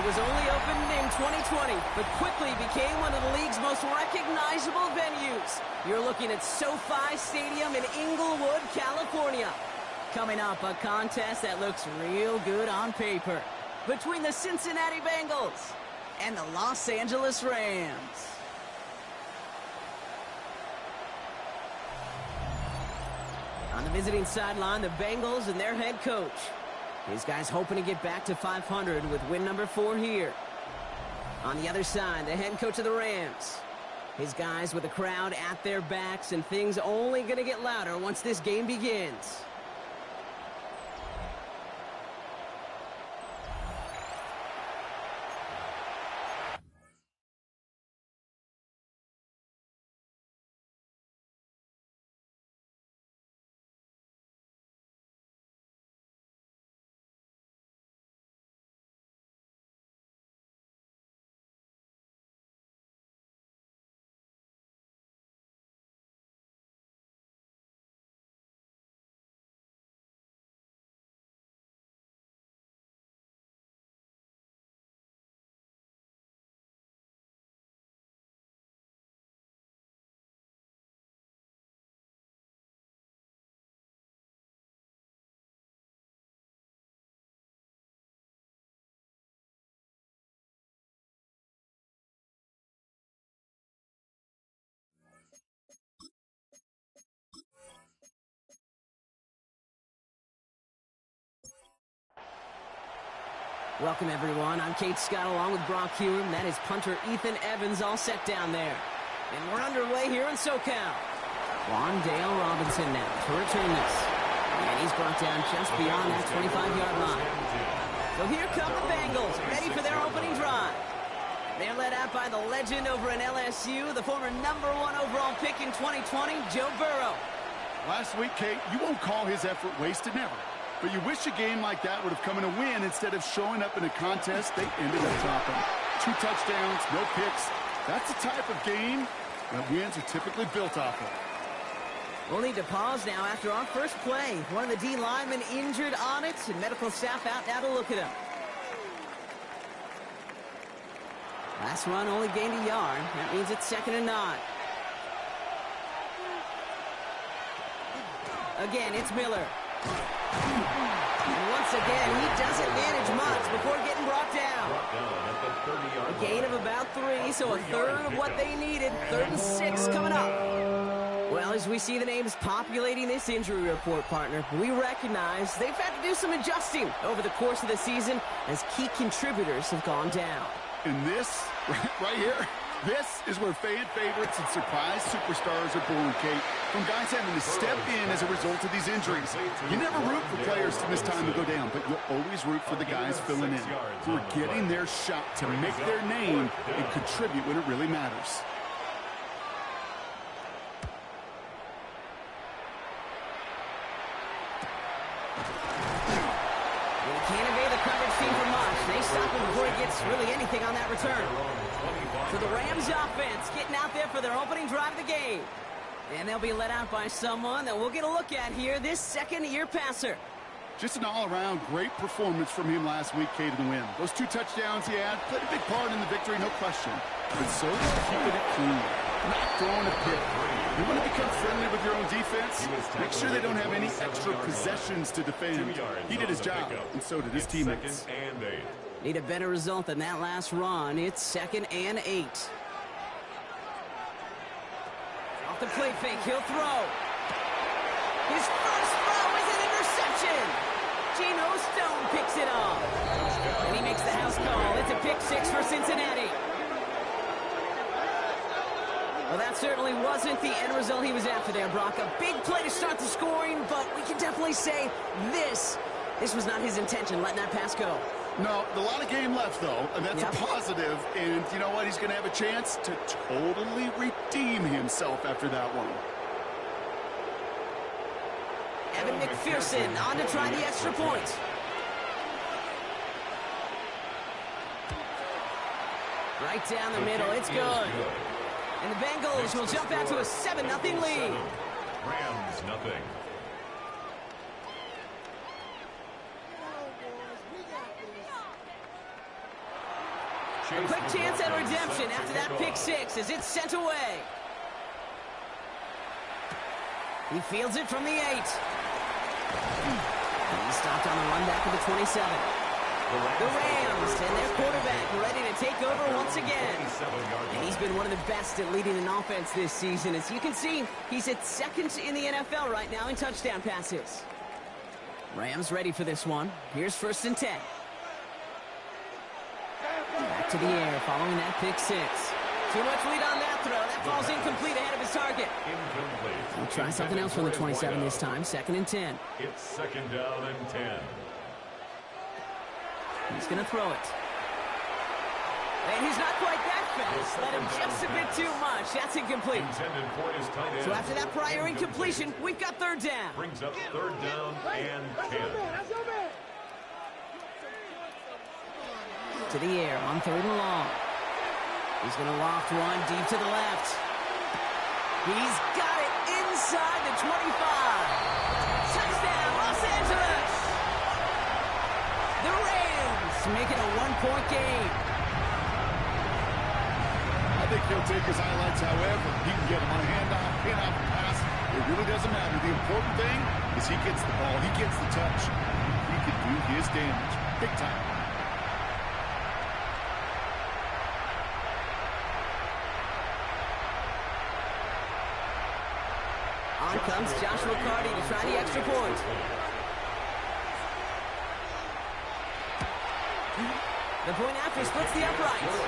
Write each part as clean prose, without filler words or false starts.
It was only opened in 2020, but quickly became one of the league's most recognizable venues. You're looking at SoFi Stadium in Inglewood, California. Coming up, a contest that looks real good on paper between the Cincinnati Bengals and the Los Angeles Rams. On the visiting sideline, the Bengals and their head coach. These guys hoping to get back to 500 with win number 4 here. On the other side, the head coach of the Rams. His guys with the crowd at their backs, and things only going to get louder once this game begins. Welcome, everyone. I'm Kate Scott along with Brock Hume. That is punter Ethan Evans all set down there. And we're underway here in SoCal. Wandale Robinson now to return this. And he's brought down just beyond that 25-yard line. So here come the Bengals, ready for their opening drive. They're led out by the legend over in LSU, the former #1 overall pick in 2020, Joe Burrow. Last week, Kate, you won't call his effort wasted, never. But you wish a game like that would have come in a win instead of showing up in a contest they ended up dropping. 2 touchdowns, no picks. That's the type of game that wins are typically built off of. We'll need to pause now after our first play. One of the D linemen injured on it, and medical staff out now to look at him. Last run only gained a yard. That means it's 2nd and 9. Again, it's Miller. And once again, he doesn't manage much before getting brought down. A gain of about 3, so a third of what they needed. 3rd and 6 coming up. Well, as we see the names populating this injury report, partner, we recognize they've had to do some adjusting over the course of the season as key contributors have gone down. And this, right here, this is where fan favorites and surprise superstars are born, Kate. From guys having to step in as a result of these injuries. You never root for players to miss time to go down, but you'll always root for the guys filling in, who are getting their shot to make their name and contribute when it really matters. Can't evade the coverage team for much. They stop him before he gets really anything on that return. So the Rams offense getting out there for their opening drive of the game. And they'll be led out by someone that we'll get a look at here, this second-year passer. Just an all-around great performance from him last week, Kate, in the win. Those 2 touchdowns he had played a big part in the victory, no question. But so is keeping it clean, not throwing a pick. You want to become friendly with your own defense? Make sure they don't have any extra possessions to defend. He did his job, and so did his teammates. Need a better result than that last run. It's 2nd and 8. Off the play fake, he'll throw. His first throw is an interception. Geno Stone picks it off. And he makes the house call. It's a pick 6 for Cincinnati. Well, that certainly wasn't the end result he was after there, Brock. A big play to start the scoring, but we can definitely say this was not his intention, letting that pass go. No, a lot of game left, though, and that's a positive. And you know what? He's going to have a chance to totally redeem himself after that one. Evan McPherson on to try the extra point. Right down the middle, it's good. And the Bengals will jump out to a 7-0 lead. Rams, nothing. A quick chance at redemption after that pick six as it's sent away. He fields it from the 8. And he's stopped on the run back of the 27. The Rams and their quarterback ready to take over once again. And he's been one of the best at leading an offense this season. As you can see, he's at second in the NFL right now in touchdown passes. Rams ready for this one. Here's 1st and 10. Back to the air following that pick six. Too much lead on that throw. That ball's incomplete ahead of his target. He'll try something else from the 27 this time. 2nd and 10. It's 2nd down and 10. He's going to throw it. And he's not quite that fast. Let him just a bit too much. That's incomplete. So after that prior incompletion, we've got 3rd down. Brings up 3rd down and 10. To the air on 3rd and long. He's going to loft one deep to the left. He's got it inside the 25. Touchdown, Los Angeles! The Rams make it a 1-point game. I think he'll take his highlights however. He can get him on a handoff, pin-off, pass. It really doesn't matter. The important thing is he gets the ball. He gets the touch. He can do his damage. Big time. On comes Joshua Carty to try the extra point. The point after splits the uprights.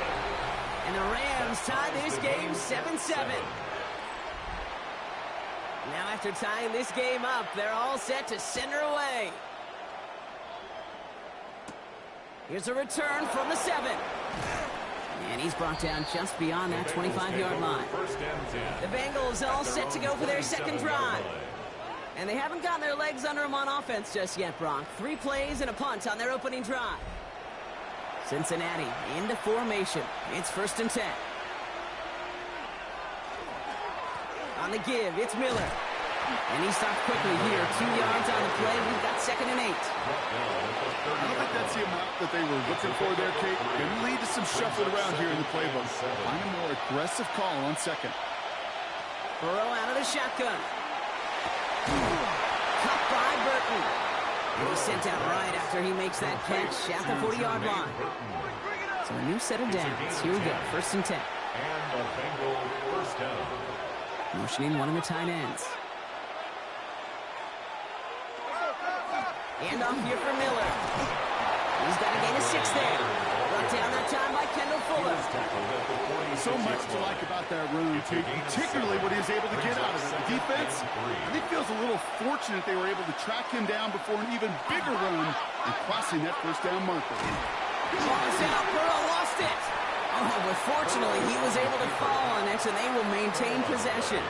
And the Rams tie this game 7-7. Now after tying this game up, they're all set to send her away. Here's a return from the 7. And he's brought down just beyond that 25-yard line. The Bengals all set to go for their 2nd drive. And they haven't gotten their legs under them on offense just yet, Brock. 3 plays and a punt on their opening drive. Cincinnati into formation. It's 1st and 10. On the give, it's Miller. And he stopped quickly here. 2 yards on the play. We've got 2nd and 8. I don't think that's the amount that they were looking for there, Kate. Going to lead to some shuffling around here in the playbook. Find a more aggressive call on 2nd. Burrow out of the shotgun. Caught by Burton. And he's sent out right after he makes that catch at the 40-yard line. So a new set of downs. Here we go. 1st and 10. And the Bengal 1st down. Motioning one of the tight ends. And off here for Miller. He's got a gain of 6 there. Brought down that time by Kendall Fuller. So much to like about that run, particularly what he was able to get out of it. The defense, I think, feels a little fortunate they were able to track him down before an even bigger run and crossing that 1st down marker. Ball's out. Burrow lost it. Oh, but fortunately, he was able to fall on it, and they will maintain possession.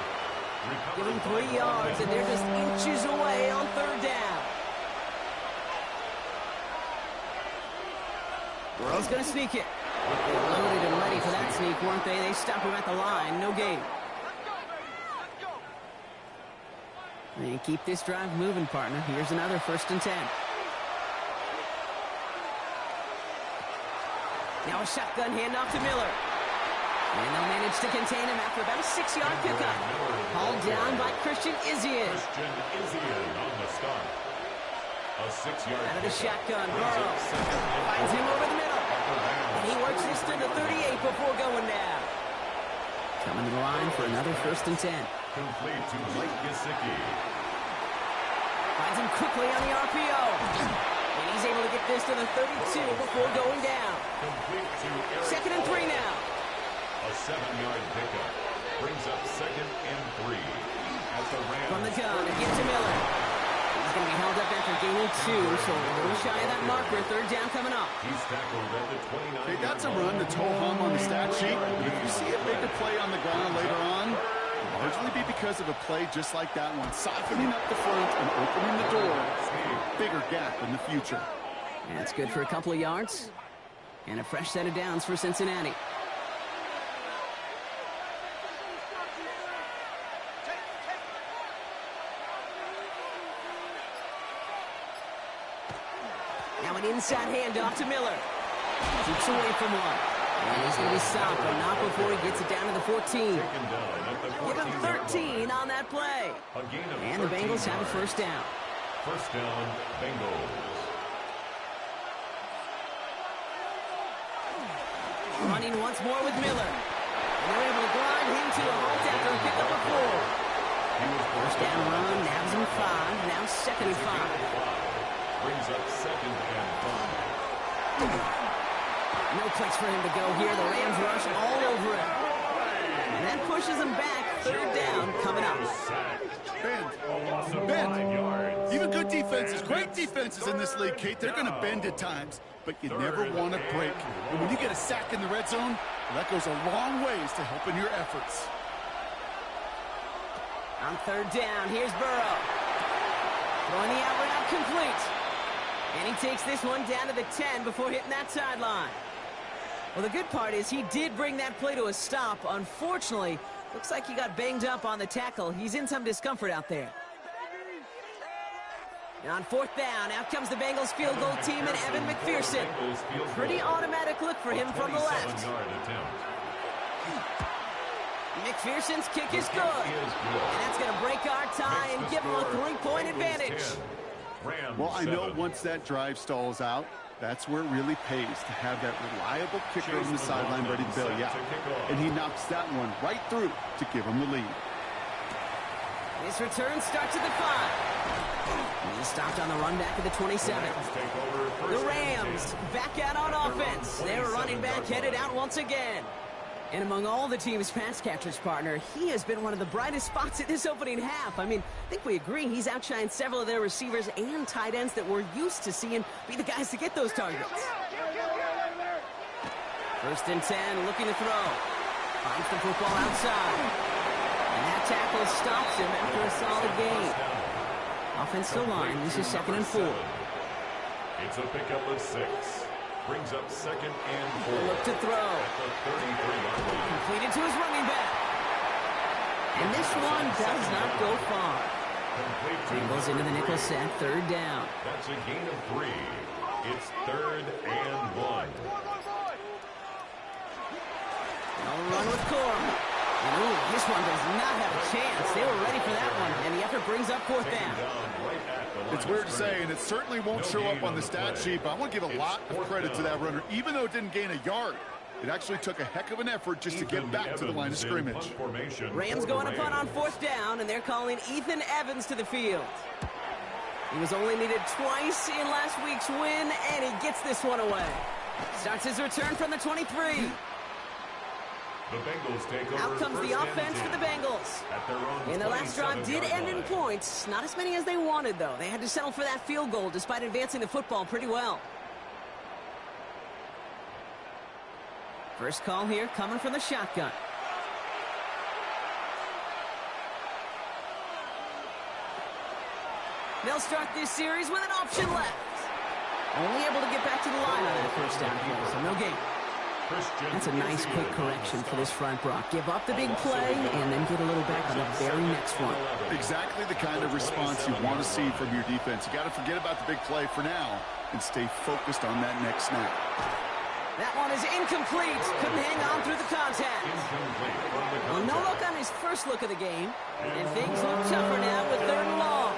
Give him 3 yards, and they're just inches away on 3rd down. Burrow's going to sneak it. They were loaded and ready for that sneak, weren't they? They stop him at the line. No gain. And keep this drive moving, partner. Here's another 1st and 10. Now a shotgun handoff to Miller. And they'll manage to contain him after about a 6-yard pickup. Hauled down by Christian Izien. On the start. A 6-yard out of the shotgun. Burrow finds him over the middle. And he works this to the 38 before going down. Coming to the line for another 1st and 10. Complete to Mike Gesicki. Finds him quickly on the RPO. And he's able to get this to the 32 before going down. Complete to Eric 2nd and 3 now. A 7-yard pickup. Brings up 2nd and 3. At the Rams. From the gun, again to Miller. He's going to be held up after gaining 2, so a little shy of that marker. 3rd down coming up. He's tackled at the 29. Okay, that's a run that's ho-hum on the stat sheet. But if you see a bigger play on the ground later on, it'll largely be because of a play just like that one. Softening up the front and opening the door. Bigger gap in the future. That's good for a couple of yards. And a fresh set of downs for Cincinnati. Now an inside handoff to Miller. Keeps away from one. And he's going to be stopped, but not before he gets it down to the 14. Give him 13 on that play. And the Bengals have a first down. First down, Bengals. Running once more with Miller. And they're able to grind him to a halt after a pickup of 4. First down run, nabs him 5. Now second and 5. Brings up second and 5. No place for him to go here. The Rams rush all over him. And that pushes him back. Third down coming up. Bend. Even good defenses, great defenses in this league, Kate, they're going to bend at times. But you never want to break. And when you get a sack in the red zone, well, that goes a long ways to helping your efforts. On third down, here's Burrow. Throwing the out route complete. And he takes this one down to the 10 before hitting that sideline. Well, the good part is he did bring that play to a stop. Unfortunately, looks like he got banged up on the tackle. He's in some discomfort out there. And on fourth down, out comes the Bengals field goal team and Evan McPherson. Pretty automatic look for him from the left. McPherson's kick is good. And that's going to break our tie and give him a 3-point advantage. Well, I know once that drive stalls out, that's where it really pays to have that reliable kicker on the sideline ready to bail you out. And he knocks that one right through to give him the lead. His return starts at the 5. He's stopped on the run back at the 27. The Rams back out on offense. Their running back headed out once again. And among all the team's pass catchers, partner, he has been one of the brightest spots in this opening half. I mean, I think we agree he's outshined several of their receivers and tight ends that we're used to seeing be the guys to get those targets. First and 10, looking to throw. Finds the football outside. And that tackle stops him after a solid gain. Offensive line, this is second and 4. It's a pickup of 6. Brings up second and 4. Look to throw. Completed to his running back. And this one does not go far. Bengals into the nickel set, third down. That's a gain of 3. It's third and 1. I'll run with Corum. And ooh, this one does not have a chance. They were ready for that one, and the effort brings up fourth down. It's weird to say, and it certainly won't show up on the stat sheet, but I want to give a lot of credit to that runner. Even though it didn't gain a yard, it actually took a heck of an effort just to get back to the line of scrimmage. Rams going to punt on fourth down, and they're calling Ethan Evans to the field. He was only needed twice in last week's win, and he gets this one away. Starts his return from the 23. The Bengals take over. Out comes the offense for the Bengals. And their last drive did end in points. Not as many as they wanted, though. They had to settle for that field goal despite advancing the football pretty well. First call here coming from the shotgun. They'll start this series with an option left. Only able to get back to the line on that first down play, so no gain. That's a nice quick correction for this front, Brock. Give up the big play and then get a little back on the very next one. Exactly the kind of response you want to see from your defense. You got to forget about the big play for now and stay focused on that next snap. That one is incomplete. Couldn't hang on through the contact. Well, no look on his first look of the game. And things look tougher now with third and long.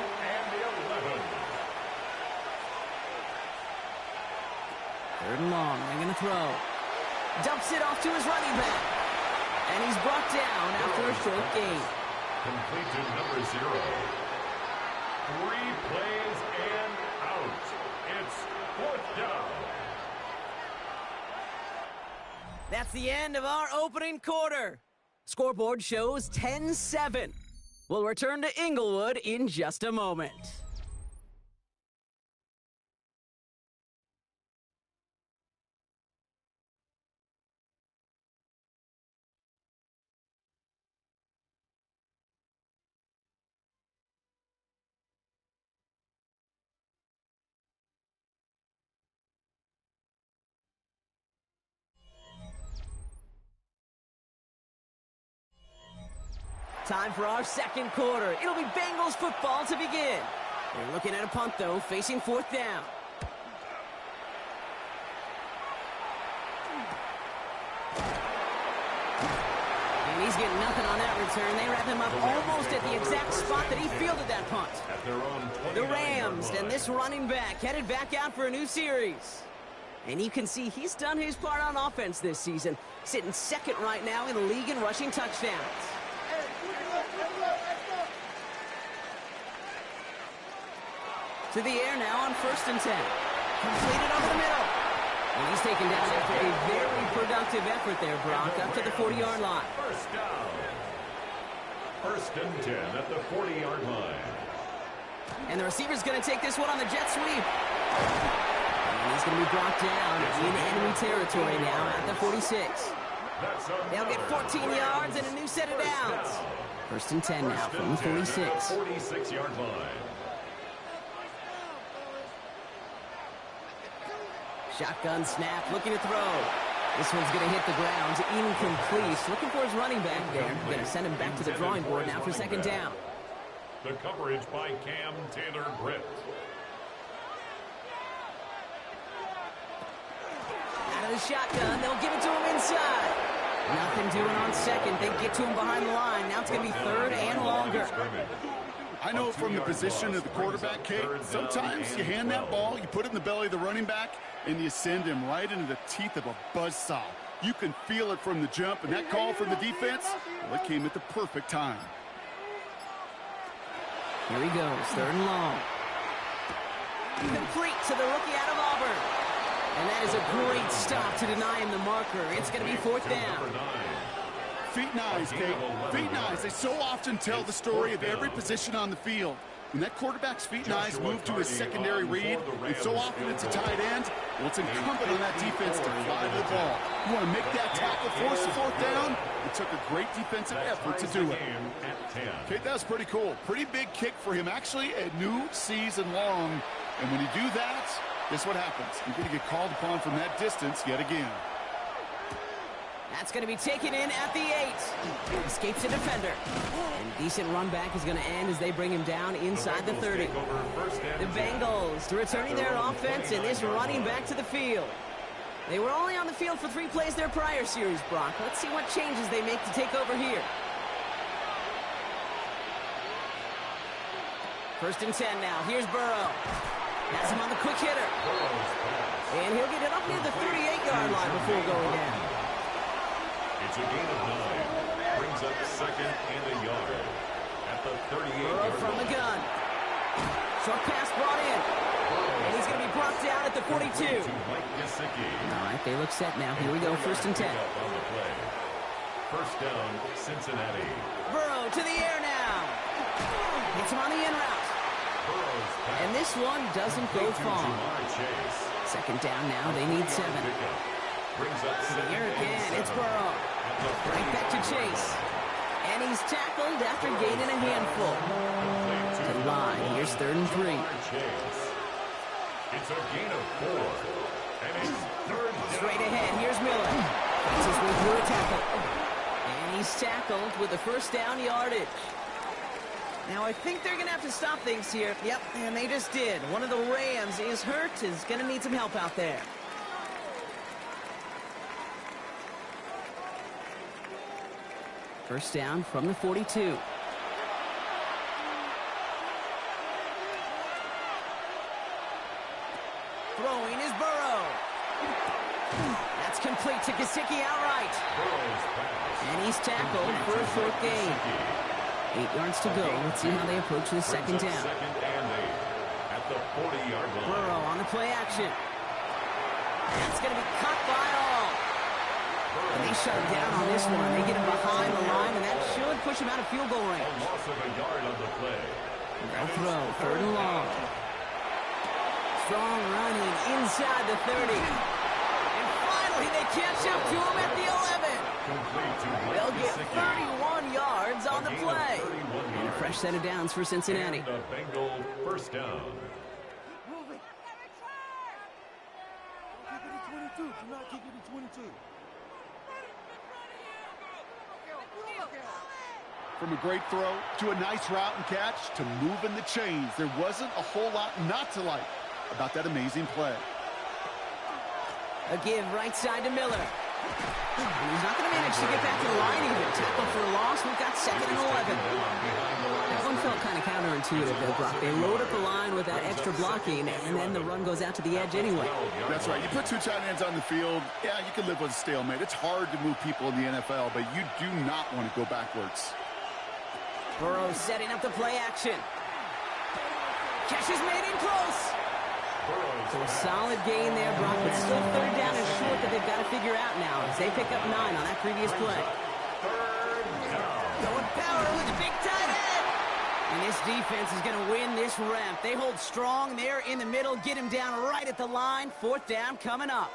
Third and long. They're going to throw. Dumps it off to his running back. And he's brought down after a short gain. Complete to number 0. 3 plays and out. It's fourth down. That's the end of our opening quarter. Scoreboard shows 10-7. We'll return to Inglewood in just a moment. Time for our second quarter. It'll be Bengals football to begin. They're looking at a punt, though, facing fourth down. He's getting nothing on that return. They wrap him up almost at the exact spot that he fielded that punt. The Rams and this running back headed back out for a new series. And you can see he's done his part on offense this season, sitting second right now in the league in rushing touchdowns. To the air now on 1st and 10. Completed over the middle. And he's taken down after a very productive effort there, Brock, up to the 40-yard line. First down. 1st and 10 at the 40-yard line. And the receiver's going to take this one on the jet sweep. And he's going to be brought down in enemy territory now at the 46. They'll get 14 yards and a new set of downs. 1st and 10 now from the 46. 46-yard line. Shotgun snap, looking to throw. This one's going to hit the ground, incomplete. Looking for his running back there. Going to send him back to the drawing board now for 2nd down. The coverage by Cam Taylor-Britt. Out of the shotgun, they'll give it to him inside. Nothing doing on 2nd. They get to him behind the line. Now it's going to be 3rd and longer. I know from the position of the quarterback, Kate, sometimes you hand that ball, you put it in the belly of the running back, and you send him right into the teeth of a buzzsaw. You can feel it from the jump, and that call from the defense, well, it came at the perfect time. Here he goes, 3rd and long. Complete to the rookie out of Auburn. And that is a great stop to deny him the marker. It's going to be 4th down. Feet and eyes, Kate. Feet and eyes. They so often tell the story of every position on the field. When that quarterback's feet and eyes move to his secondary read, and so often it's a tight end, well, it's incumbent on that defense to fly to the ball. You want to make that tackle, force the 4th down? It took a great defensive effort to do it. Kate, that was pretty cool. Pretty big kick for him. Actually, a new season long. And when you do that, guess what happens? You're going to get called upon from that distance yet again. That's going to be taken in at the 8. Escapes the defender. And decent run back is going to end as they bring him down inside the 30. The Bengals returning their offense and this running back to the field. They were only on the field for 3 plays their prior series, Brock. Let's see what changes they make to take over here. 1st and 10 now. Here's Burrow. Has him on the quick hitter. And he'll get it up near the 38-yard line before going down. It's a gain of 9. Brings up 2nd and a yard. At the 38-yard line. From the gun. Short pass brought in. And he's going to be brought down at the 42. All right, they look set now. Here we go, 1st and 10. 1st down, Cincinnati. Burrow to the air now. Gets him on the in route. And this one doesn't go far. 2nd down now. They need 7. Here again, it's Burrow. Right back to Chase. And he's tackled after gaining a handful. To the line, here's 3rd and 3. It's a gain of 4. And it's 3rd down. Straight ahead, here's Miller. This is with a tackle. And he's tackled with the 1st down yardage. Now, I think they're going to have to stop things here. Yep, and they just did. One of the Rams is hurt, is going to need some help out there. First down from the 42. Throwing is Burrow. That's complete to Gesicki outright. And he's tackled for a 4th gain. 8 yards to go. Let's see how they approach the 2nd down. 2nd and 8 at the 40-yard line. Burrow on the play action. That's going to be caught by all. And they shut him down on this one. They get him behind the line, and that should push him out of field goal range. A loss of a yard on the play. They'll throw, 3rd and long. Strong running inside the 30. And finally, they catch up to him at the 11. They'll get 31 yards on the play. And a fresh set of downs for Cincinnati. And the Bengal 1st down. Do not kick it to 22. From a great throw to a nice route and catch to moving the chains, there wasn't a whole lot not to like about that amazing play. A give right side to Miller. And he's not going to manage to get back to the line even. Tackle for a loss. We've got 2nd and 11. That one felt kind of counterintuitive, though, Brock. They load up the line with that extra blocking, and then the run goes out to the edge anyway. That's right. You put 2 tight ends on the field, yeah, you can live with a stalemate. It's hard to move people in the NFL, but you do not want to go backwards. Burrow setting up the play action. Catch is made in close. So a solid gain there, Brock, but still 3rd down and short that they've got to figure out now as they pick up 9 on that previous play. Going power with the big tight end. And this defense is going to win this ramp. They hold strong there in the middle, get him down right at the line. 4th down coming up.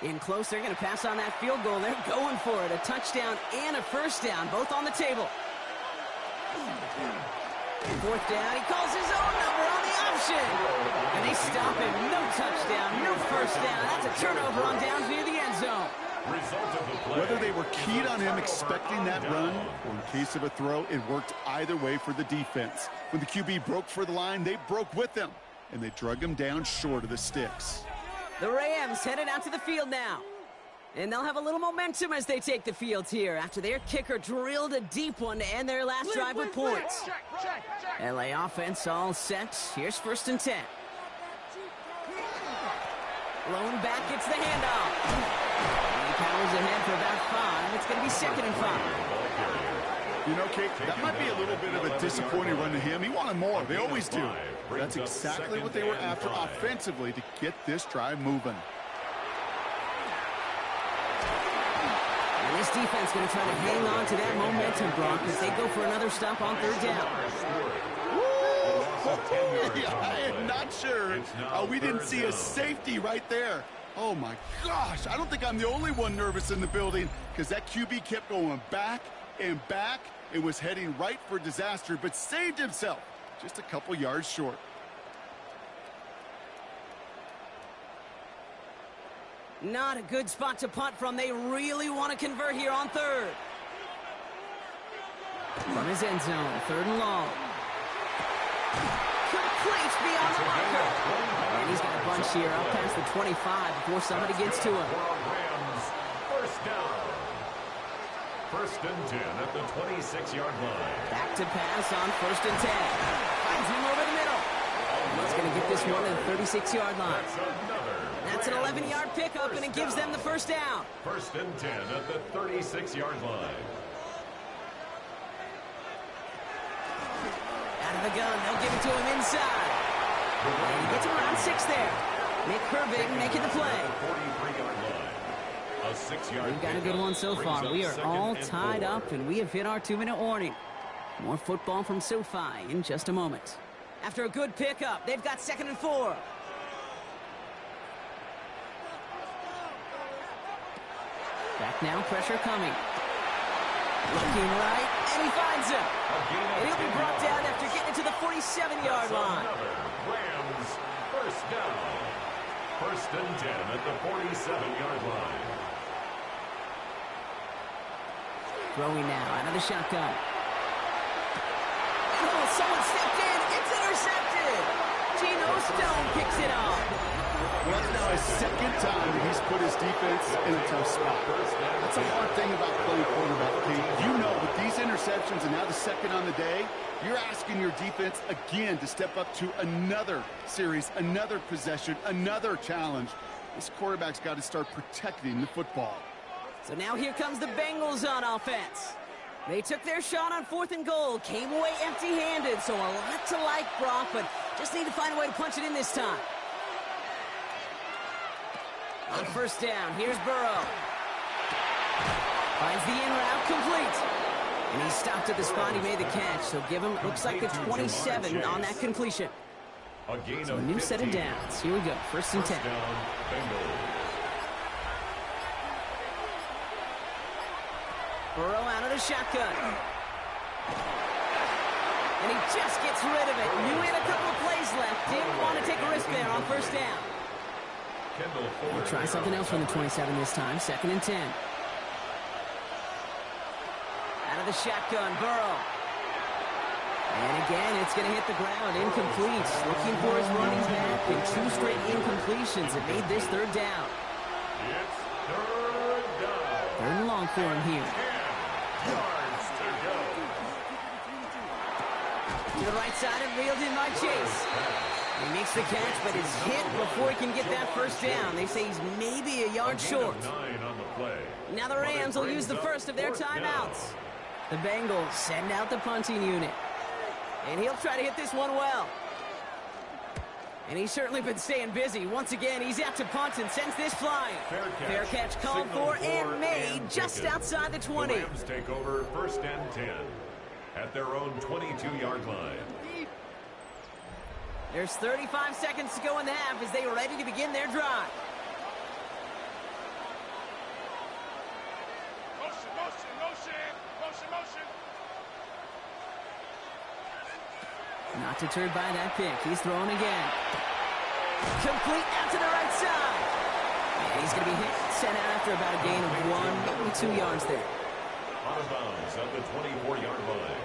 In close, they're going to pass on that field goal. They're going for it. A touchdown and a 1st down, both on the table. 4th down, he calls his own number on the option. And they stop him. No touchdown, no 1st down. That's a turnover on downs near the end zone. Whether they were keyed on him expecting that run, or in case of a throw, it worked either way for the defense. When the QB broke for the line, they broke with him, and they drug him down short of the sticks. The Rams headed out to the field now. And they'll have a little momentum as they take the field here after their kicker drilled a deep one to end their last drive with points. LA offense all set. Here's 1st and 10. Lone back gets the handoff. He powers ahead for about 5. It's going to be 2nd and 5. You know, Kate, that might be a little bit of a disappointing run to him. He wanted more. They always do. That's exactly what they were after offensively to get this drive moving. And this defense going to try to hang on to that momentum, Brock, as they go for another stop on 3rd down. Yeah, I am not sure we didn't see a safety right there. Oh, my gosh. I don't think I'm the only one nervous in the building because that QB kept going back and back and was heading right for disaster, but saved himself just a couple yards short. Not a good spot to punt from. They really want to convert here on 3rd. From his end zone, 3rd and long. Complete beyond the marker. And he's got a bunch here up past the 25 before somebody gets to him. Rams, 1st down. 1st and 10 at the 26-yard line. Back to pass on 1st and 10. Finds him over the middle. He's going to get this one at the 36-yard line. That's an 11-yard pickup, and it gives them the 1st down. 1st and 10 at the 36-yard line. Out of the gun, they'll give it to him inside. And he gets him around 6 there. Nick Herbig making the play. 43-yard line. A 6-yard. We've got a good one so far. We are all tied up, and we have hit our 2-minute warning. More football from SoFi in just a moment. After a good pickup, they've got 2nd and 4. Back now, pressure coming. Looking right, and he finds him. And he'll be brought down after getting it to the 47-yard line. Rams, 1st down. 1st and 10 at the 47-yard line. Throwing now out of the shotgun. Oh, someone stepped in. It's intercepted. Geno Stone picks it off. Well, that's now his 2nd time that he's put his defense in a tough spot. That's a hard thing about playing quarterback, Pete. You know, with these interceptions and now the 2nd on the day, you're asking your defense again to step up to another series, another possession, another challenge. This quarterback's got to start protecting the football. So now here comes the Bengals on offense. They took their shot on 4th and goal, came away empty-handed, so a lot to like, Brock, but just need to find a way to punch it in this time. On 1st down, here's Burrow. Finds the in route complete. And he stopped at the spot he made the catch, so give him, looks like the 27 on that completion. So a new set of downs. Here we go, 1st and 10. Burrow out of the shotgun. And he just gets rid of it. Knew he had a couple of plays left. Didn't want to take a risk there on 1st down. We'll try something else from the 27 this time. 2nd and 10. Out of the shotgun, Burrow. And again, it's going to hit the ground, incomplete. Looking for his running back, and 2 straight incompletions. It made this third down. It's third down. Third and long for him here. 10 yards to go. To the right side and reeled in by Chase. He makes the catch, but is hit before he can get that first down. They say he's maybe a yard short. 9 on the play. Now the Rams will use the first of their timeouts. The Bengals send out the punting unit. And he'll try to hit this one well. And he's certainly been staying busy. Once again, he's out to punt and sends this flying. Fair catch called for and made just outside the 20. The Rams take over first and 10 at their own 22-yard line. There's 35 seconds to go in the half as they are ready to begin their drive. Motion. Not deterred by that pick. He's throwing again. Complete out to the right side. And he's going to be hit, sent out after about a gain of 1, maybe 2 yards there. Out of bounds at the 24-yard line.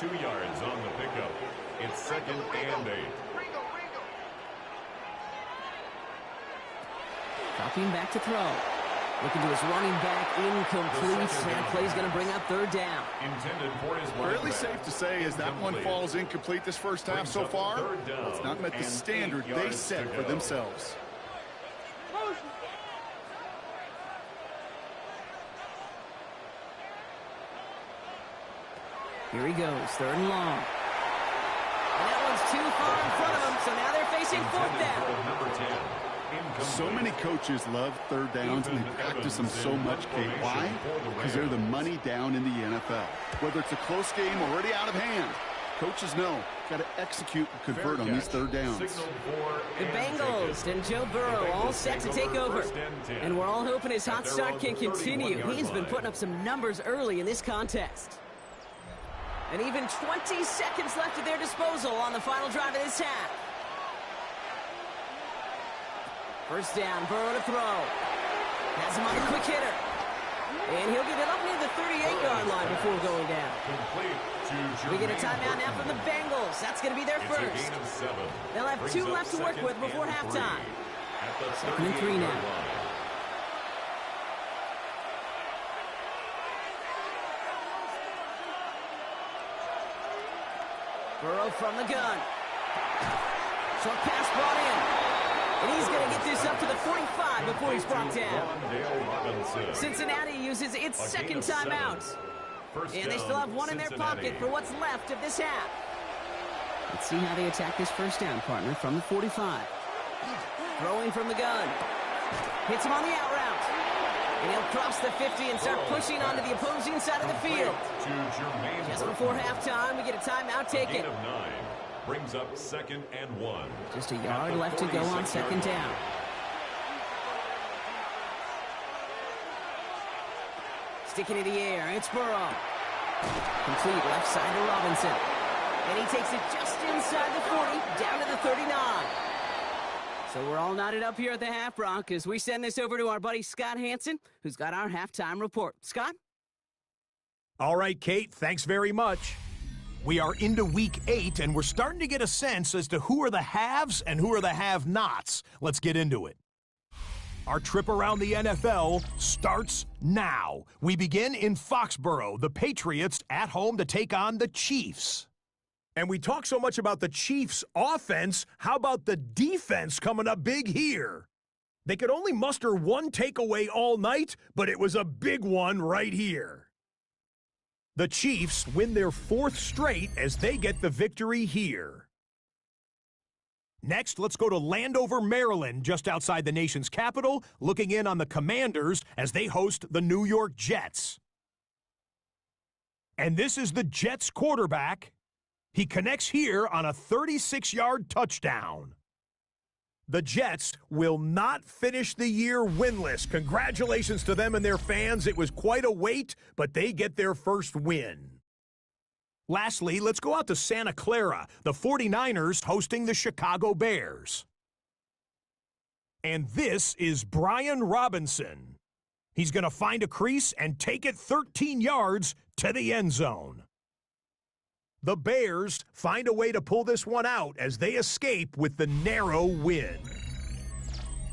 2 yards on the pickup. It's second and 8. Dropping back to throw. Looking to his running back, incomplete. That play's going to bring up third down. Intended for his Fairly safe to say as that one falls incomplete this first half so far, it's not met the standard they set for themselves. Here he goes, third and long. And that one's too far in front of him, so now they're facing fourth down. Number 10. So many coaches love third downs and they practice them so much, Kate. Why? Because they're the money down in the NFL. Whether it's a close game already out of hand, coaches know got to execute and convert on these third downs. The Bengals and Joe Burrow all set to take over. And we're all hoping his hot start can continue. He's been putting up some numbers early in this contest. And even 20 seconds left at their disposal on the final drive of this half. First down, Burrow to throw. Has him on a quick hitter. And he'll get it up near the 38-yard line before going down. We get a timeout now from the Bengals. That's going to be their first. They'll have 2 left to work with before halftime. Second and 3 now. Burrow from the gun. Short pass brought in. And he's going to get this up to the 45 before he's brought down. Cincinnati uses its second timeout. And they still have 1 in their pocket for what's left of this half. Let's see how they attack this first down, partner, from the 45. Throwing from the gun. Hits him on the out route. And he'll cross the 50 and start pushing onto the opposing side of the field. Just before halftime, we get a timeout taken. Brings up second and 1. Just a yard left to go on second down. Sticking in the air, it's Burrow. Complete left side to Robinson. And he takes it just inside the 40, down to the 39. So we're all knotted up here at the half, Brock, as we send this over to our buddy Scott Hansen, who's got our halftime report. Scott? All right, Kate, thanks very much. We are into week 8, and we're starting to get a sense as to who are the haves and who are the have-nots. Let's get into it. Our trip around the NFL starts now. We begin in Foxborough, the Patriots at home to take on the Chiefs. And we talk so much about the Chiefs' offense, how about the defense coming up big here? They could only muster 1 takeaway all night, but it was a big one right here. The Chiefs win their 4th straight as they get the victory here. Next, let's go to Landover, Maryland, just outside the nation's capital, looking in on the Commanders as they host the New York Jets. And this is the Jets quarterback. He connects here on a 36-yard touchdown. The Jets will not finish the year winless. Congratulations to them and their fans. It was quite a wait, but they get their first win. Lastly, let's go out to Santa Clara, the 49ers hosting the Chicago Bears. And this is Brian Robinson. He's going to find a crease and take it 13 yards to the end zone. The Bears find a way to pull this one out as they escape with the narrow win.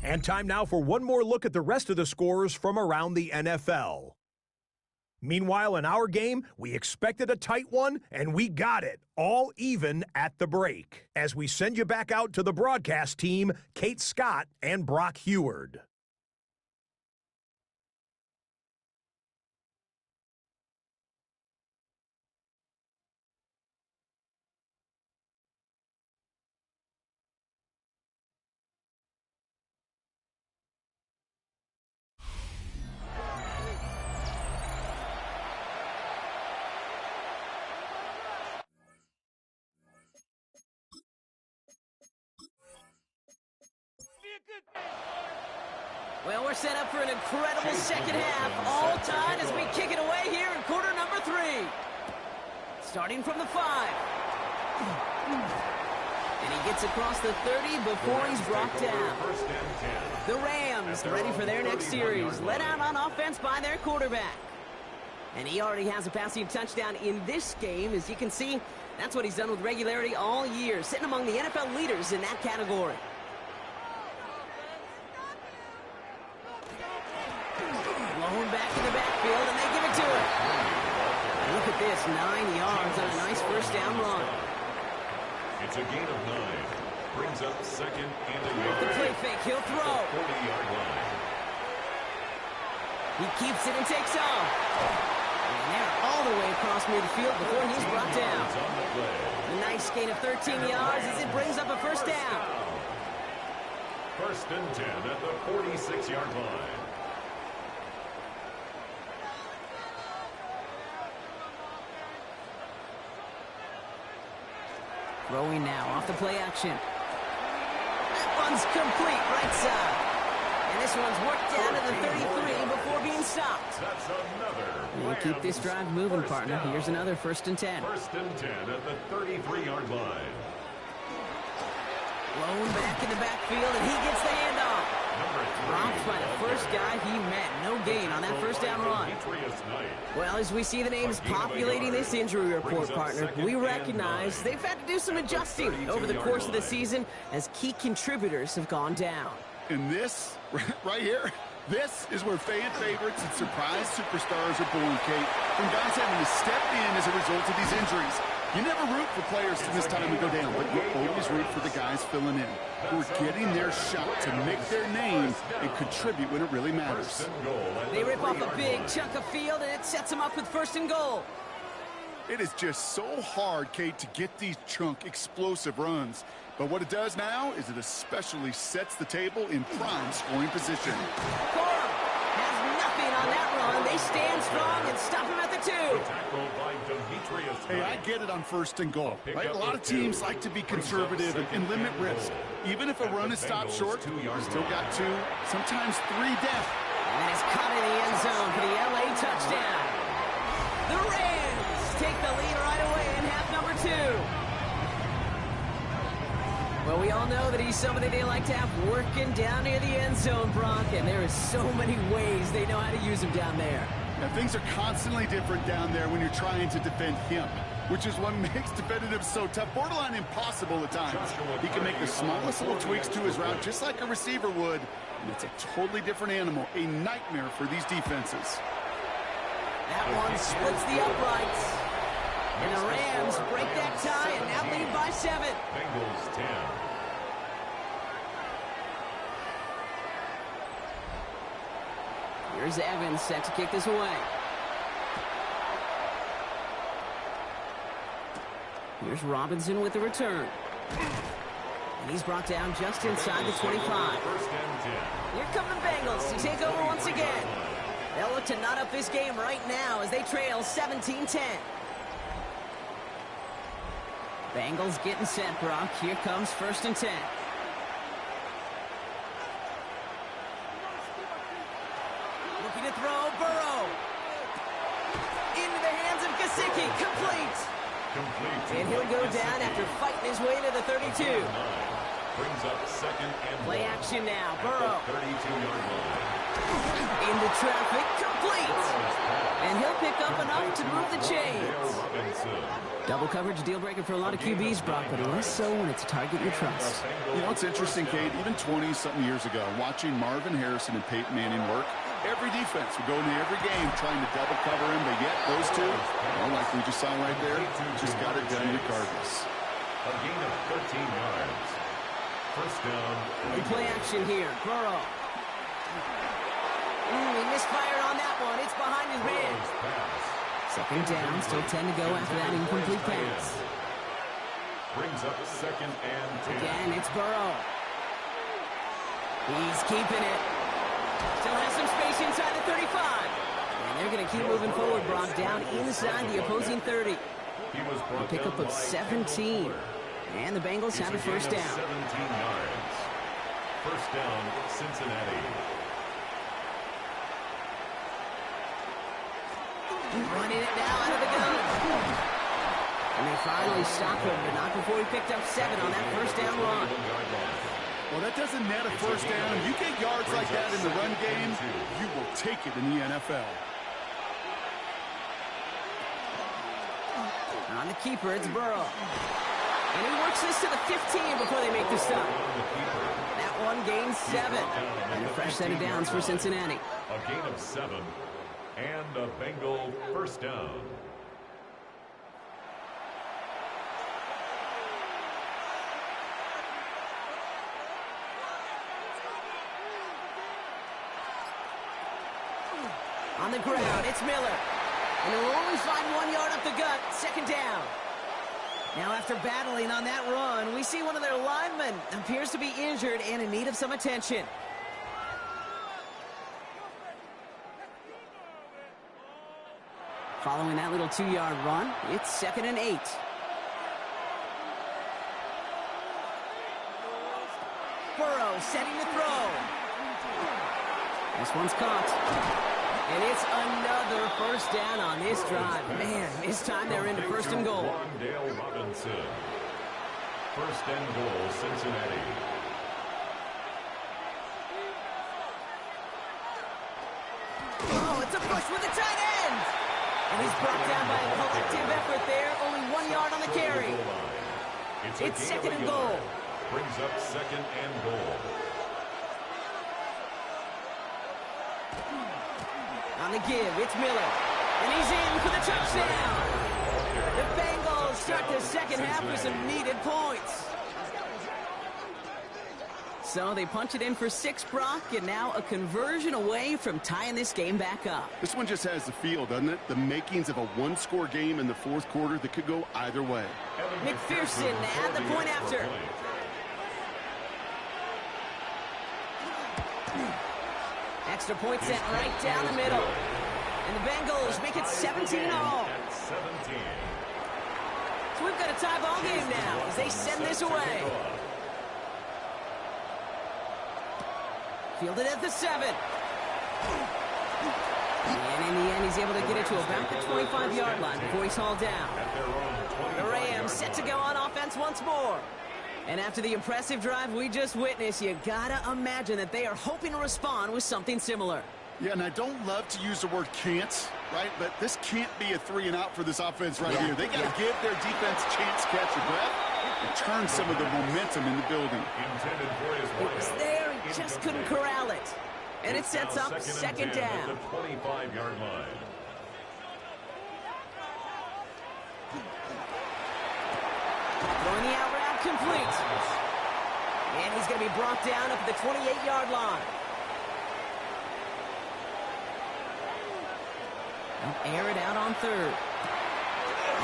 And time now for one more look at the rest of the scores from around the NFL. Meanwhile, in our game, we expected a tight one, and we got it, all even at the break. As we send you back out to the broadcast team, Kate Scott and Brock Heward. Well, we're set up for an incredible second half, all tied as we kick it away here in quarter number 3. Starting from the 5. And he gets across the 30 before he's brought down. The Rams ready for their next series, led out on offense by their quarterback. And he already has a passing touchdown in this game. As you can see, that's what he's done with regularity all year, sitting among the NFL leaders in that category. Blown back in the backfield, and they give it to him. Look at this, 9 yards on a nice first down run. It's a gain of 9. Brings up second and a yard. The play fake, he'll throw. 40-yard line. He keeps it and takes off. And they're all the way across midfield before he's brought down. A nice gain of 13 yards as it brings up a first down. First and 10 at the 46-yard line. Throwing now off the play action. That one's complete right side. And this one's worked down to the 33 before being stopped. That's another. We'll keep this drive moving, partner. Here's another first and 10. First and 10 at the 33-yard line. Blown back in the backfield, and he gets the handoff. Dropped by the first guy he met. No gain on that first down run. Well, as we see the names populating this injury report, partner, we recognize they've had to do some adjusting over the course of the season as key contributors have gone down. And this, right here, this is where fan favorites and surprise superstars are born, Kate. From guys having to step in as a result of these injuries. You never root for players to miss time and go down, but you always root for the guys filling in, who are getting their shot to make their name and contribute when it really matters. They rip off a big chunk of field, and it sets them up with first and goal. It is just so hard, Kate, to get these chunk, explosive runs. But what it does now is it especially sets the table in prime scoring position. Corum has nothing on that run. They stand strong and stop him at the 2. Hey, I get it on first and goal, right? A lot of teams like to be conservative and limit risk. Even if a run is stopped short, you still got 2, sometimes 3 down. And it's caught in the end zone for the LA touchdown. The Rams take the lead right away in half number 2. Well, we all know that he's somebody they like to have working down near the end zone, Brock, and there is so many ways they know how to use him down there. Now, things are constantly different down there when you're trying to defend him, which is what makes defensive so tough, borderline impossible at times. He can make the smallest little tweaks to his route just like a receiver would, and it's a totally different animal, a nightmare for these defenses. That one splits the uprights. And the Rams break that tie and now lead by 7. Bengals 10. Here's Evans set to kick this away. Here's Robinson with the return. And he's brought down just inside the 25. First and 10. Here come the Bengals to take over once again. They'll look to knot up this game right now as they trail 17-10. Bengals getting set, Brock. Here comes first and 10. Looking to throw, Burrow. Into the hands of Gesicki, complete. And he'll go down after fighting his way to the 32. Brings up second and Play action now, Burrow. 32-yard line. Into traffic, complete. And he'll pick up enough to move the chains. Double coverage deal breaker for a lot of QBs, Brock, but less so when it's a target you trust. You know, it's interesting, Kate, even 20-something years ago, watching Marvin Harrison and Peyton Manning work, every defense would go into every game trying to double cover him, but yet those two, well, like we just saw right there, just got it done regardless. A gain of 13 yards. First down. In play action here, Burrow. He misfired on that one. It's behind his man. Second down, still 10 to go after that incomplete pass. Brings up second and 10. Again, it's Burrow. He's keeping it. Still has some space inside the 35. And they're going to keep moving forward, Brock, down inside the opposing 30. A pickup of 17. And the Bengals have a first down. 17 yards. First down, Cincinnati. Running it now out of the gun. And they finally stopped him, but not before he picked up 7 on that first down run. Well, that doesn't net a first down. You get yards like that in the run game, you will take it in the NFL. On the keeper, it's Burrow. And he works this to the 15 before they make the stop. That one gains 7. And a fresh set of downs for Cincinnati. A gain of 7. And a Bengal first down. On the ground, it's Miller. And he'll only find 1 yard up the gut. Second down. Now after battling on that run, we see one of their linemen appears to be injured and in need of some attention. Following that little 2-yard run, it's 2nd and 8. Burrow setting the throw. This one's caught. And it's another first down on this drive. Man, this time they're into first and goal. Dale Robinson. First and goal, Cincinnati. Oh, it's a push with the tight end. And he's brought down by a collective effort there. Only 1 yard on the carry. It's second and goal. Brings up second and goal. On the give, it's Miller. And he's in for the touchdown. The Bengals start the second half with some needed points. So they punch it in for 6, Brock, and now a conversion away from tying this game back up. This one just has the feel, doesn't it? The makings of a one-score game in the fourth quarter that could go either way. McPherson at the point after. Extra point set right down the middle. And the Bengals make it 17-all. 17. So we've got a tie ball game now as they send this away. Fielded at the 7. And in the end, he's able to get it to about the 25-yard line before he's hauled down. The Rams set to go on offense once more. And after the impressive drive we just witnessed, you gotta imagine that they are hoping to respond with something similar. Yeah, and I don't love to use the word can't, right? But this can't be a 3-and-out for this offense right here. They got to give their defense a chance to catch a breath and turn some of the momentum in the building. It was there, he just couldn't corral it. And it sets up second down. At the 25-yard line. Throwing the out route complete. And he's going to be brought down up at the 28-yard line. They'll air it out on 3rd.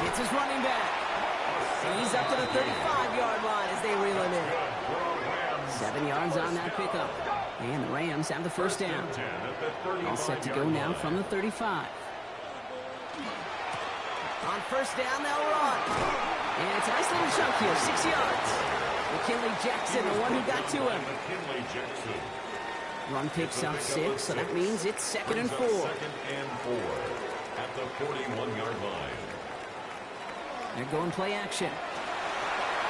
It's his running back. And he's up to the 35-yard line as they reel him in. 7 yards on that pickup. And the Rams have the first down. All set to go now from the 35. On first down, they'll run. And it's a nice little chunk here, 6 yards. McKinley Jackson, the one who got to him. Run picks up 6, so that means it's 2nd and 4. 2nd and 4 at the 41-yard line. They're going play action.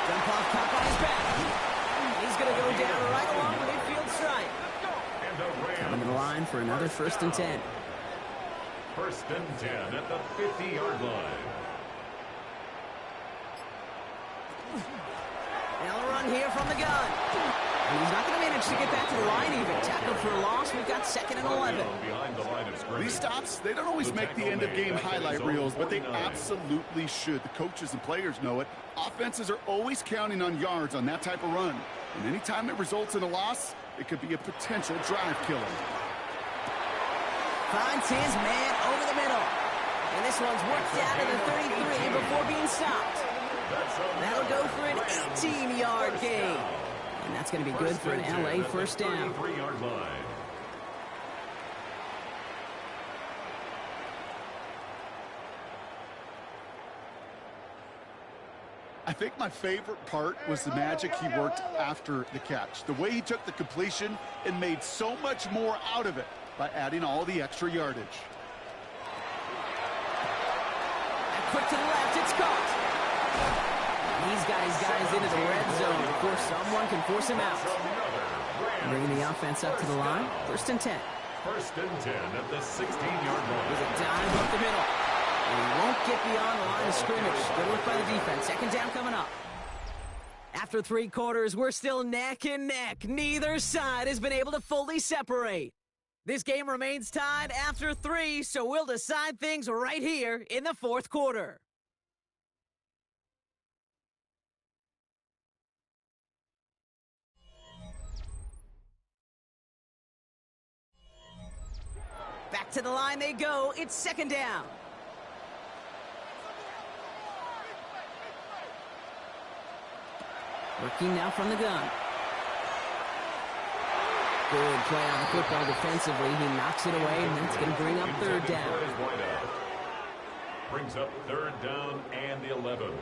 Jump off, caught by his back. He's going to go down right along the midfield stripe. And the Rams Coming to the line for another 1st and 10. 1st and 10 at the 50-yard line. They'll run here from the gun. And he's not going to manage to get back to the line even. Tackled for a loss. We've got 2nd and 11. Behind the line of scrimmage. These stops, they don't always make the end-of-game highlight reels, but they absolutely should. The coaches and players know it. Offenses are always counting on yards on that type of run. And anytime it results in a loss, it could be a potential drive killer. Finds his man over the middle. And this one's worked out to the 33 before being stopped. That'll go for an 18-yard gain. And that's going to be good for an LA 1st down. 33-yard line. I think my favorite part was the magic he worked after the catch. The way he took the completion and made so much more out of it by adding all the extra yardage. And quick to the left, it's caught. He's got his guys into the red zone before someone can force him out. Bringing the offense up to the line, 1st and 10. 1st and 10 at the 16-yard line. There's a dive up the middle. And he won't get beyond the line of scrimmage. Good work by the defense. 2nd down coming up. After 3 quarters, we're still neck and neck. Neither side has been able to fully separate. This game remains tied after 3, so we'll decide things right here in the 4th quarter. Back to the line they go. It's 2nd down. Working now from the gun. Good play on the football defensively. He knocks it away, and that's going to bring up 3rd down. Brings up 3rd down and 11.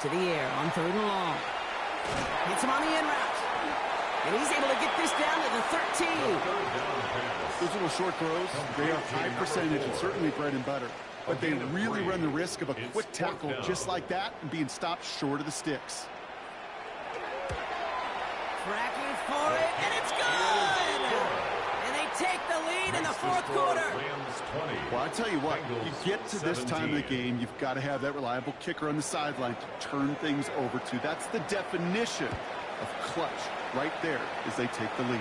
To the air on 3rd and long. Hits him on the in route. And he's able to get this down to the 13. Those little short throws, they are high percentage and certainly bread and butter. But they really run the risk of a quick tackle just like that and being stopped short of the sticks. Tracking for it, and it's good! And they take the lead in the 4th quarter. Well, I tell you what, you get to this time of the game, you've got to have that reliable kicker on the sideline to turn things over to. That's the definition of clutch right there as they take the lead.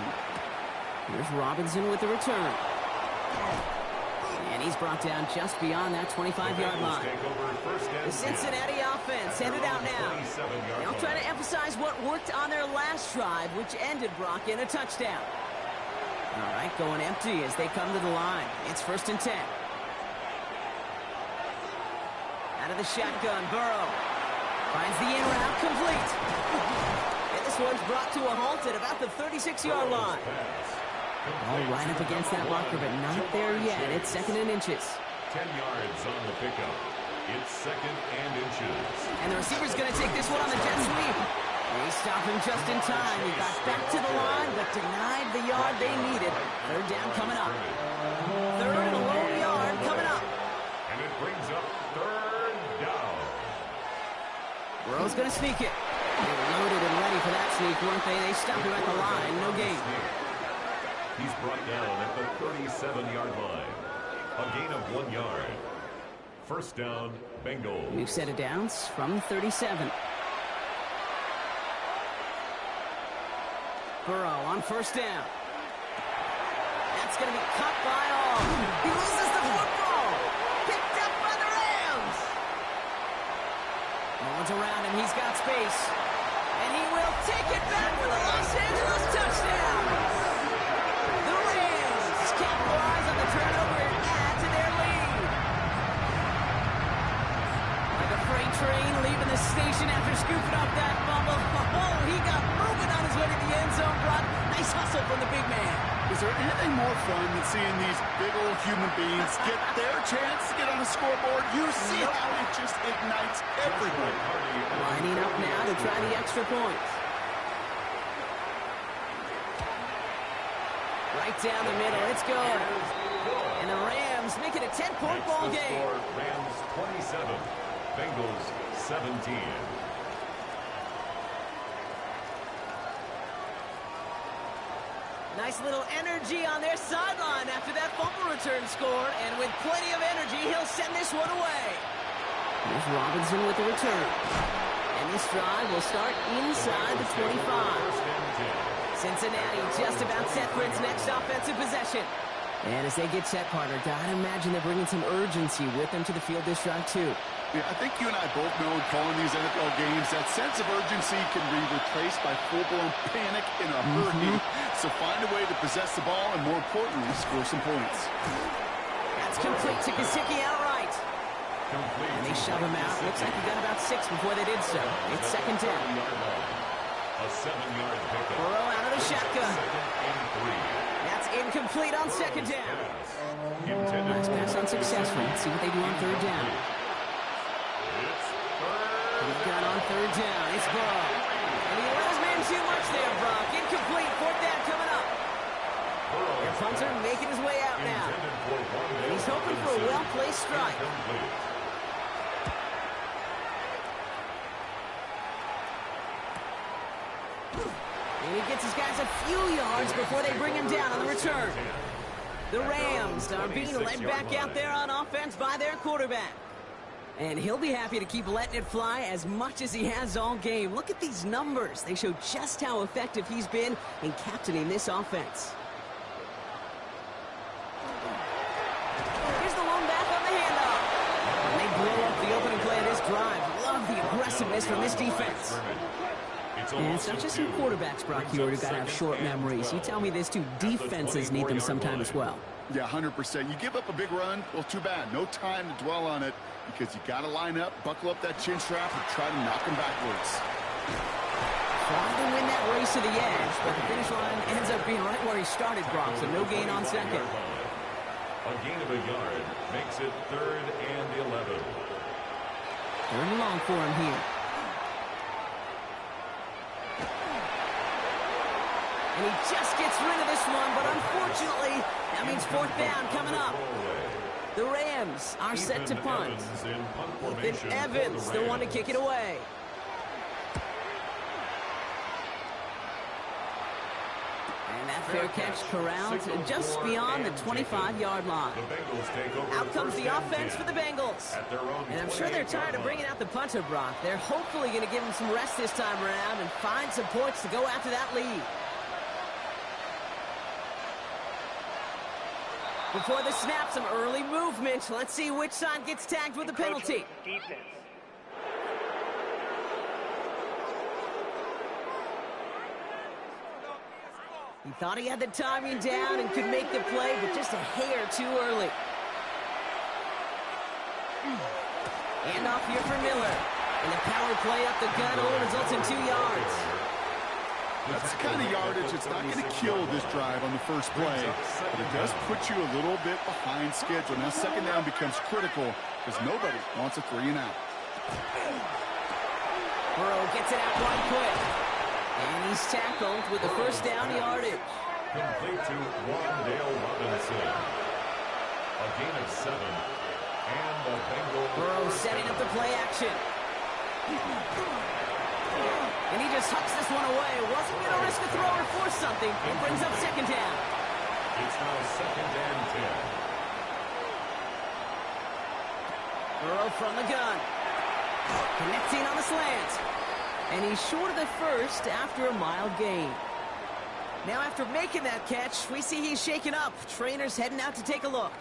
Here's Robinson with the return. And he's brought down just beyond that 25-yard line. The Cincinnati offense headed out now. They'll try to emphasize what worked on their last drive, which ended Brock in a touchdown. All right, going empty as they come to the line. It's 1st and 10. Out of the shotgun, Burrow finds the in route complete. And this one's brought to a halt at about the 36-yard line. All right up against that blocker, but not there yet. It's 2nd and inches. 10 yards on the pickup. It's 2nd and inches. And the receiver's going to take this one on the jet sweep. They stop him just in time. He got back to the line, but denied the yard they needed. 3rd down coming up. 3rd and a low yard coming up. And it brings up 3rd down. Burrow's going to sneak it. They were loaded and ready for that sneak, weren't they? They stopped him at the line. No gain. He's brought down at the 37-yard line. A gain of 1 yard. 1st down, Bengals. New set of downs from 37. Burrow on 1st down. That's going to be cut by all. He loses the football. Picked up by the Rams. No one's around him. He's got space. And he will take it back for the Los Angeles touchdown. The Rams capitalize on the turnover and add to their lead. Like a freight train leaving the station after scooping up that fumble. Oh, he got moving on his way to the end zone. Brock, nice hustle from the big man. Is there anything more fun than seeing these big old human beings get their chance to get on the scoreboard? You see how it just ignites everybody. Lining up now to try the extra points. Right down the middle, it's good. And the Rams make it a 10-point ball game. Rams 27, Bengals 17. Nice little energy on their sideline after that fumble return scored, and with plenty of energy, he'll send this one away. Here's Robinson with the return. And this drive will start inside the 25. Cincinnati just about set for its next offensive possession. And as they get set, partner, gotta imagine they're bringing some urgency with them to the field this drive, too. Yeah, I think you and I both know in calling these NFL games, that sense of urgency can be replaced by full-blown panic in a hurry. So find a way to possess the ball and, more importantly, score some points. That's complete to Gesicki outright. And they shove him out. Looks like he got about 6 before they did so. It's second down. A 7-yard pickup. Burrow out of the shotgun. Second and 3. That's incomplete on second down. Intended Last pass unsuccessful. Let's see what they do on third down. He's got on third down. It's Burrow. And he let his man too much there, Brock. Incomplete. Fourth down coming up. Their punter making his way out now. And he's hoping for a well-placed strike. And he gets his guys a few yards before they bring him down on the return. The Rams are being led back out there on offense by their quarterback. And he'll be happy to keep letting it fly as much as he has all game. Look at these numbers. They show just how effective he's been in captaining this offense. Here's the lone back on the handoff. And they blow up the opening play of this drive. Love the aggressiveness from this defense. And it's not just some quarterbacks, Brock, here who've got to have short memories. You tell me this too, defenses need them sometime as well. Yeah, 100%. You give up a big run, well, too bad. No time to dwell on it because you got to line up, buckle up that chin strap, and try to knock them backwards. Trying to win that race to the edge, but the finish line ends up being right where he started, Brock, so no gain on second. A gain of a yard makes it 3rd and 11. Third and long for him here. And he just gets rid of this one, but unfortunately, that means fourth down coming up. The Rams are set to punt. Ethan Evans, the one to kick it away. And that fair catch corralled just beyond the 25-yard line. Out comes the offense for the Bengals. And I'm sure they're tired of bringing out the punter, Brock. They're hopefully going to give him some rest this time around and find some points to go after that lead. Before the snap, some early movement. Let's see which side gets tagged with the penalty. Defense. He thought he had the timing down and could make the play, but just a hair too early. Hand off here for Miller. And the power play up the gut only results in 2 yards. That's the kind of yardage that's not going to kill this drive on the first play, but it does put you a little bit behind schedule. Now second down becomes critical because nobody wants a 3-and-out. Burrow gets it out one quick. And he's tackled with the first down yardage. Complete to Wandale Robinson. A gain of 7. And the Bengals. Burrow setting up the play action. And he just hucks this one away. Wasn't going to risk a throw or force something. It brings up second down. It's now 2nd and 10. Burrow from the gun. Connecting on the slant. And he's short of the first after a mild gain. Now after making that catch, we see he's shaken up. Trainer's heading out to take a look.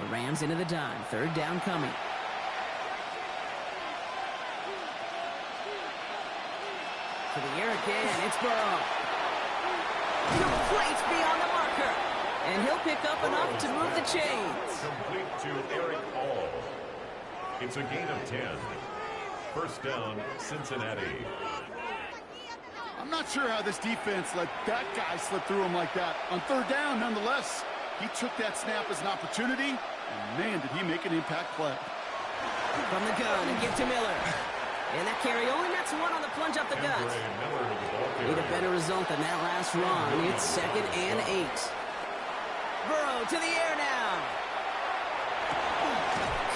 The Rams into the dime. Third down coming. To the air again. It's Burrow. Complete beyond the marker. And he'll pick up enough to move the chains. Complete to Eric All. It's a gain of 10. First down, Cincinnati. I'm not sure how this defense let that guy slip through him like that. On third down, nonetheless, he took that snap as an opportunity, and man, did he make an impact play. From the gun and give to Miller. And that carry only nets one on the plunge up the gut. Need a better result than that last run. It's 2nd and 8. Burrow to the air now.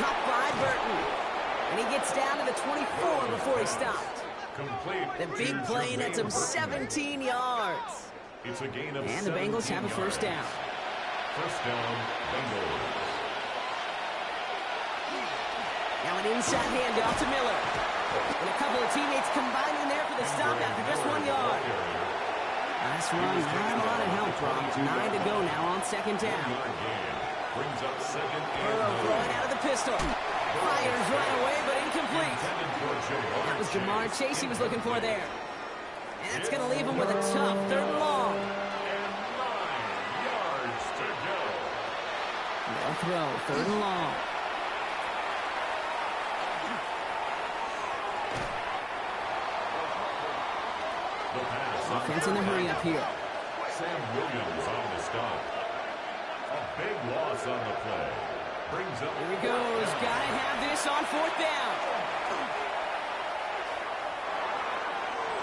Caught by Burton. And he gets down to the 24 before he stopped. Complete. The big play nets him 17 yards. It's a gain of And the Bengals have a first down. First down, Bengals. Now an inside handoff to Miller. And a couple of teammates combined in there for the stop after just 1 yard. Nice run, not a lot of help, Brock. 9 to go now on second down. Brings up second Burrow and throwing out of the pistol. Fires right away, but incomplete. That was Jamar Chase he was looking for there. And that's going to leave him with a tough third and long. And 9 yards to go. They'll throw, third and long. The pass. Offense in the hurry up here. Sam Williams on the stop. A big loss on the play. Brings up. Here he goes. Gotta have this on fourth down.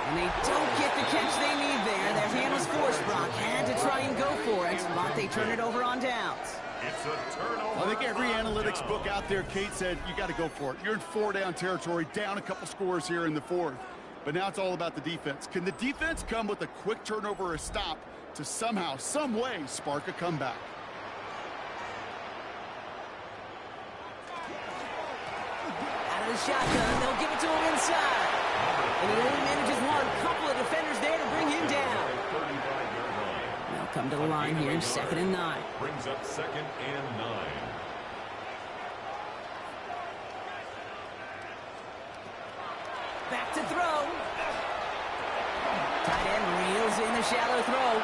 And they don't get the catch they need there. Their hand was forced, Brock. Had to try and go for it, but they turn it over on downs. It's a turnover. I think every analytics book out there, Kate, said you got to go for it. You're in 4-down territory, down a couple scores here in the fourth. But now it's all about the defense. Can the defense come with a quick turnover or a stop to somehow, some way, spark a comeback? Out of the shotgun, they'll give it to him inside. And he only manages one. Couple of defenders there to bring him down. 35-yard line. They'll come to the line here, second and 9. Brings up second and 9. Back to throw. Tight end reels in the shallow throw.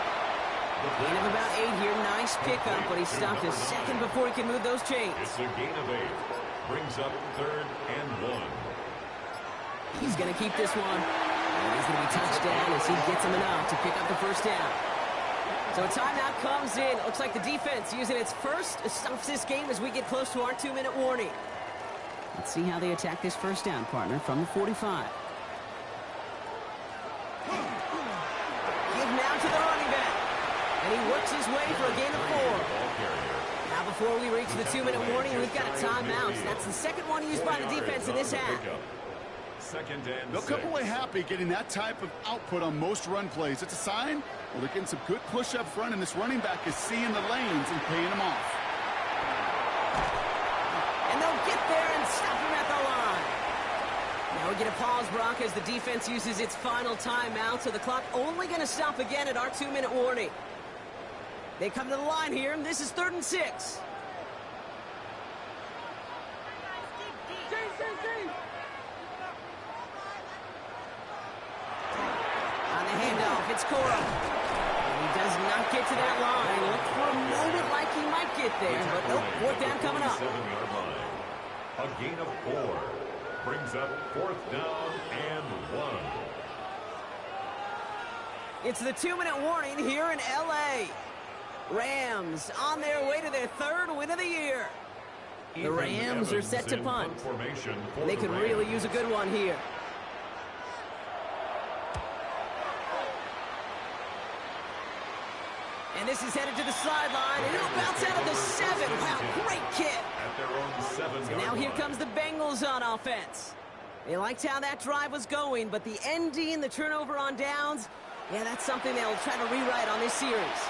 Gain of about 8 here. Nice pickup, but he stopped a second before he can move those chains. It's a gain of 8. Brings up third and 1. He's going to keep this one. And he's going to be touchdown as he gets him enough to pick up the first down. So a timeout comes in. Looks like the defense using its first stops this game as we get close to our 2-minute warning. Let's see how they attack this first down, partner, from the 45. Give now to the running back. And he works his way for a gain of 4. Now before we reach the 2-minute warning, we've got a timeout. So that's the second one used by the defense in this half. Second and They'll come away happy getting that type of output on most run plays. It's a sign, well, they're getting some good push up front, and this running back is seeing the lanes and paying them off. And they'll get there and stop him at the line. Now we get a pause, Brock, as the defense uses its final timeout, so the clock only going to stop again at our 2-minute warning. They come to the line here, and this is 3rd and 6. On the handoff, it's Cora. And he does not get to that line. Looked for a moment like he might get there, but nope, fourth down coming up. 7-yard line. A gain of 4. Brings up fourth down and 1. It's the 2-minute warning here in L.A. Rams on their way to their 3rd win of the year. The Rams are set to punt. And they could really use a good one here. And this is headed to the sideline, and it'll bounce out of the 7. Wow, great kick. At their own 7-yard So now here line. comes the Bengals on offense. They liked how that drive was going, but the ending, the turnover on downs, yeah, that's something they'll try to rewrite on this series.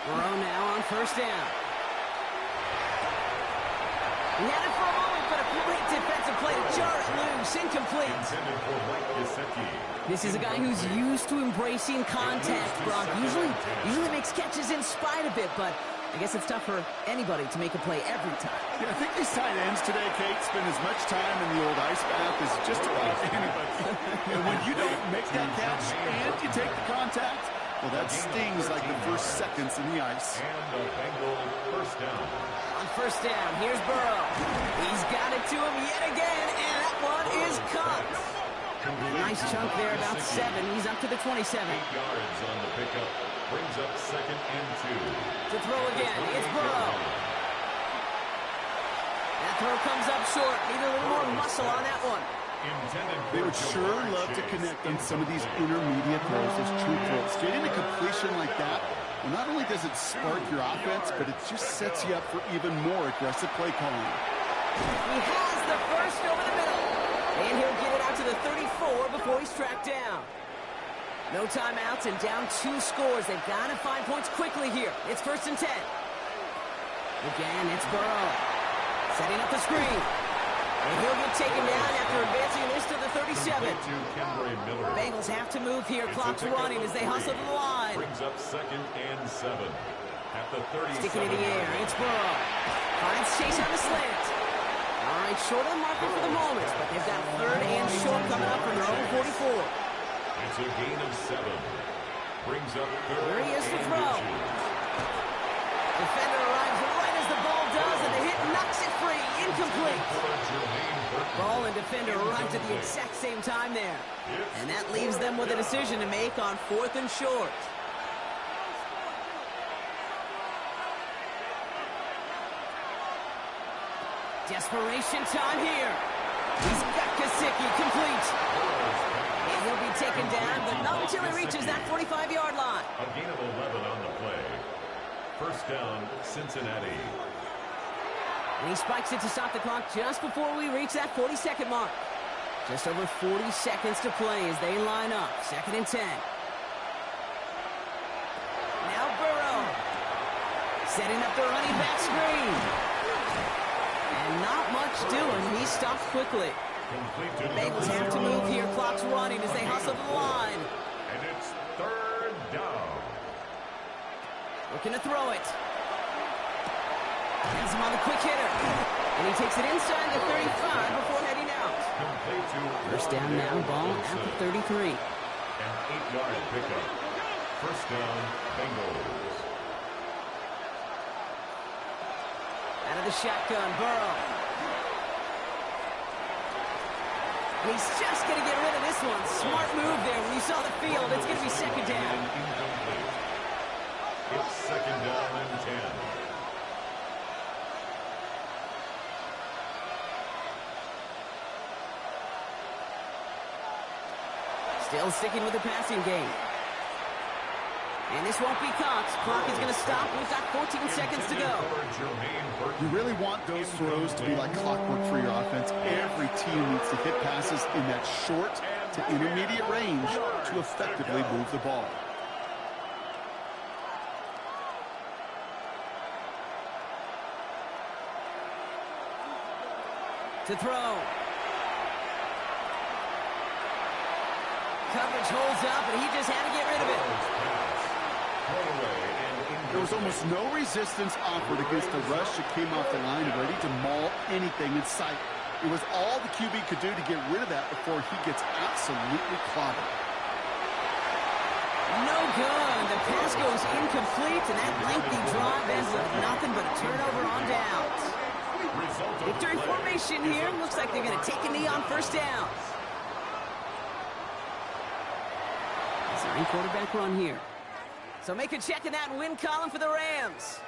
Burrow now on first down. He had it for a moment, but a great defensive play to jar it loose, incomplete. Intended for Mike Gesicki. This is a guy who's used to embracing contact, Brock. Usually makes catches in spite of it, but I guess it's tough for anybody to make a play every time. Yeah, I think these tight ends today, Kate, spend as much time in the old ice bath as just about anybody. And when you don't make that catch and you take the contact, well, that stings like the first seconds in the ice. And a Bengal first down. On first down, here's Burrow. He's got it to him yet again, and that one is caught. Nice chunk there, about 7. He's up to the 27. 8 yards on the pickup. Brings up second and 2. To throw again, it's Burrow. That throw comes up short. Need a little more muscle on that one. They would sure love to connect on some of these intermediate throws, those true throws. Getting a completion like that, well, not only does it spark your offense, but it just sets you up for even more aggressive play calling. He has the first over the middle. And he'll get it out to the 34 before he's tracked down. No timeouts and down 2 scores. They've got to find points quickly here. It's 1st and 10. Again, it's Burrow. Setting up the screen. And he'll get taken down after advancing this to the 37. Bengals have to move here. Clock's running as they hustle to the line. Brings up 2nd and 7. At the 37. Sticking in the air. It's Burrow. Finds Chase on the slant. All right, short on marker for the moment, but they've got 3rd and short coming up from their own 44. It's a gain of 7. Brings up 3rd. Here he is to throw. Defender arrives right as the ball does, and the hit knocks it free. Incomplete. Ball and defender arrived at the exact same time there. And that leaves them with a decision to make on 4th and short. Desperation time here. He's got Gesicki complete. And he'll be taken down, but not until he reaches that 45-yard line. A gain of 11 on the play. 1st down, Cincinnati. And he spikes it to stop the clock just before we reach that 40-second mark. Just over 40 seconds to play as they line up. 2nd and 10. Now Burrow. Setting up the running back screen. And not much doing. He stops quickly. Bengals have to move here. Clock's running as they hustle to the line. And it's 3rd down. Looking to throw it. Has him on the quick hitter. And he takes it inside the 35 before heading out. 1st down now, ball at the 33. An 8-yard pickup. 1st down, Bengals. Out of the shotgun, Burrow. And he's just going to get rid of this one. Smart move there when you saw the field. It's going to be 2nd down. Incomplete. It's 2nd down and 10. Still sticking with the passing game. And this won't be caught. Clock is going to stop. We've got 14 seconds to go. You really want those throws to be like clockwork for your offense. Every team needs to hit passes in that short to intermediate range to effectively move the ball. To throw. Coverage holds up, and he just had to get rid of it. There was almost no resistance offered against the rush that came off the line, ready to maul anything in sight. It was all the QB could do to get rid of that before he gets absolutely clobbered. No good. The pass goes incomplete, and that lengthy drive ends with nothing but a turnover on downs. Victory formation here. Looks like they're going to take a knee on 1st down. Design quarterback run here. So make a check in that win column for the Rams.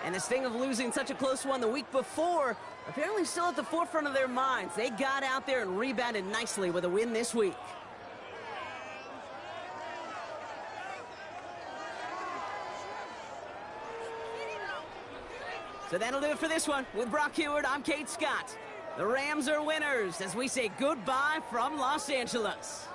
And this thing of losing such a close one the week before, apparently still at the forefront of their minds. They got out there and rebounded nicely with a win this week. So that'll do it for this one. With Brock Heward, I'm Kate Scott. The Rams are winners as we say goodbye from Los Angeles.